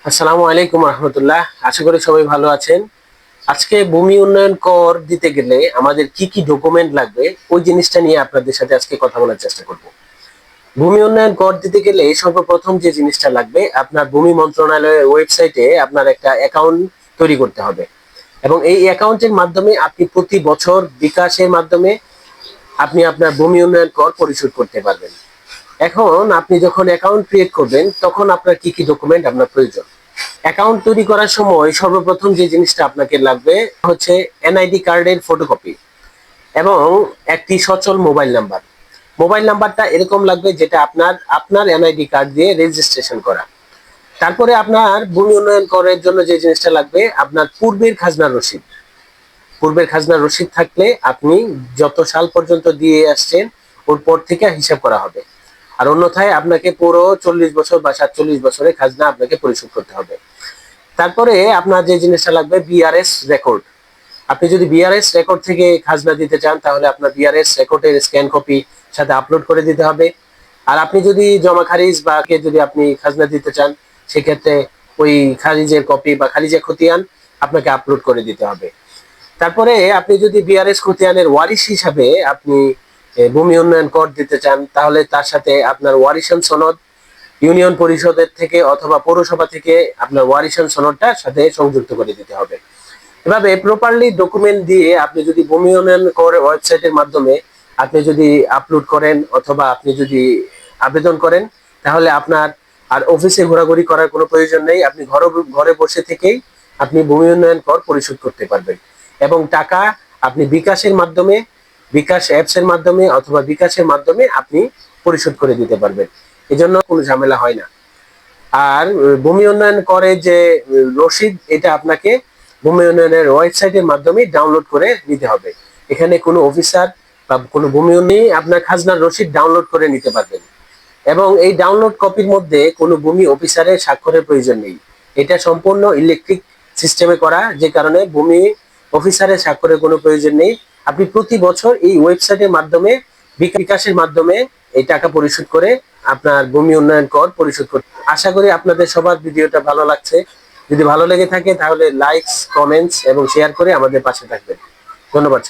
আসসালামু আলাইকুম রহমতুল্লাহ। আশা করি সবাই ভালো আছেন। আজকে ভূমি উন্নয়ন কর দিতে গেলে আমাদের কি কি ডকুমেন্ট লাগবে ওই জিনিসটা নিয়ে আপনাদের সাথে আজকে কথা বলার চেষ্টা করব। ভূমি উন্নয়ন কর দিতে গেলে সর্বপ্রথম যে জিনিসটা লাগবে, আপনার ভূমি মন্ত্রণালয়ের ওয়েবসাইটে আপনার একটা অ্যাকাউন্ট তৈরি করতে হবে এবং এই অ্যাকাউন্টের মাধ্যমে আপনি প্রতি বছর বিকাশের মাধ্যমে আপনি আপনার ভূমি উন্নয়ন কর পরিশোধ করতে পারবেন। এখন আপনি যখন অ্যাকাউন্ট ক্রিয়েট করবেন তখন আপনার কি কি ডকুমেন্ট আপনার প্রয়োজন। অ্যাকাউন্ট তৈরি করার সময় সর্বপ্রথম যে জিনিসটা আপনাকে লাগবে হচ্ছে এনআইডি কার্ডের ফটোকপি এবং একটি সচল মোবাইল নাম্বার। মোবাইল নাম্বারটা এরকম লাগবে যেটা আপনার আপনার এনআইডি কার্ড দিয়ে রেজিস্ট্রেশন করা। তারপরে আপনার ভূমি উন্নয়ন করার জন্য যে জিনিসটা লাগবে, আপনার পূর্বের খাজনার রসিদ। পূর্বের খাজনার রসিদ থাকলে আপনি যত সাল পর্যন্ত দিয়ে আসছেন ওর পর থেকে হিসাব করা হবে। আর অন্যথায় আপনাকে পুরো 40 বছর বা 47 বছরের খাজনা আপনাকে পরিশোধ করতে হবে। তারপরে আপনার যে জিনিসটা লাগবে বিআরএস রেকর্ড। আপনি যদি বিআরএস রেকর্ড থেকে খাজনা দিতে চান তাহলে আপনার বিআরএস রেকর্ডের স্ক্যান কপি সাথে আপলোড করে দিতে হবে। আর আপনি যদি জমা খারিজ বা কে যদি আপনি খাজনা দিতে চান সেক্ষেত্রে ওই খারিজের কপি বা খারিজের খতিয়ান আপনাকে আপলোড করে দিতে হবে। তারপরে আপনি যদি বিআরএস খতিয়ানের ওয়ারিশ হিসাবে আপনি ভূমি উন্নয়ন কর দিতে চান তাহলে তার সাথে আপনার ওয়ারিশন সনদ ইউনিয়ন পরিষদের থেকে অথবা পৌরসভা থেকে আপনার ওয়ারিশন সনদটা সাথে সংযুক্ত করে দিতে হবে। এভাবে প্রপারলি ডকুমেন্ট দিয়ে আপনি যদি ভূমি উন্নয়ন করে ওয়েবসাইটের মাধ্যমে আপনি যদি আপলোড করেন অথবা আপনি যদি আবেদন করেন তাহলে আপনার আর অফিসে ঘোরাঘুরি করার কোনো প্রয়োজন নেই। আপনি ঘরে ঘরে বসে থেকেই আপনি ভূমি উন্নয়ন কর পরিশোধ করতে পারবেন এবং টাকা আপনি বিকাশের মাধ্যমে, বিকাশ অ্যাপস এর মাধ্যমে অথবা বিকাশের মাধ্যমে আপনি পরিশোধ করে দিতে পারবেন। এজন্য কোনো ঝামেলা হয় না। আর ভূমি উন্নয়ন করে যে রসিদ, এটা আপনাকে ভূমি উন্নয়নের ওয়েবসাইটের মাধ্যমে ডাউনলোড করে নিতে হবে। এখানে কোনো অফিসার বা কোনো ভূমি উন্নয়ন আপনার খাজনার রসিদ ডাউনলোড করে নিতে পারবেন এবং এই ডাউনলোড কপির মধ্যে কোনো ভূমি অফিসারের স্বাক্ষরের প্রয়োজন নেই। এটা সম্পূর্ণ ইলেকট্রিক সিস্টেমে করা, যে কারণে ভূমি অফিসারের স্বাক্ষরের কোনো প্রয়োজন নেই। আপনি প্রতি বছর এই ওয়েবসাইটের মাধ্যমে বিকাশের মাধ্যমে এই টাকা পরিশোধ করে আপনার ভূমি উন্নয়ন কর পরিশোধ করতে। আশা করি আপনাদের সবার ভিডিওটা ভালো লাগছে। যদি ভালো লেগে থাকে তাহলে লাইকস, কমেন্টস এবং শেয়ার করে আমাদের পাশে থাকবেন। ধন্যবাদ।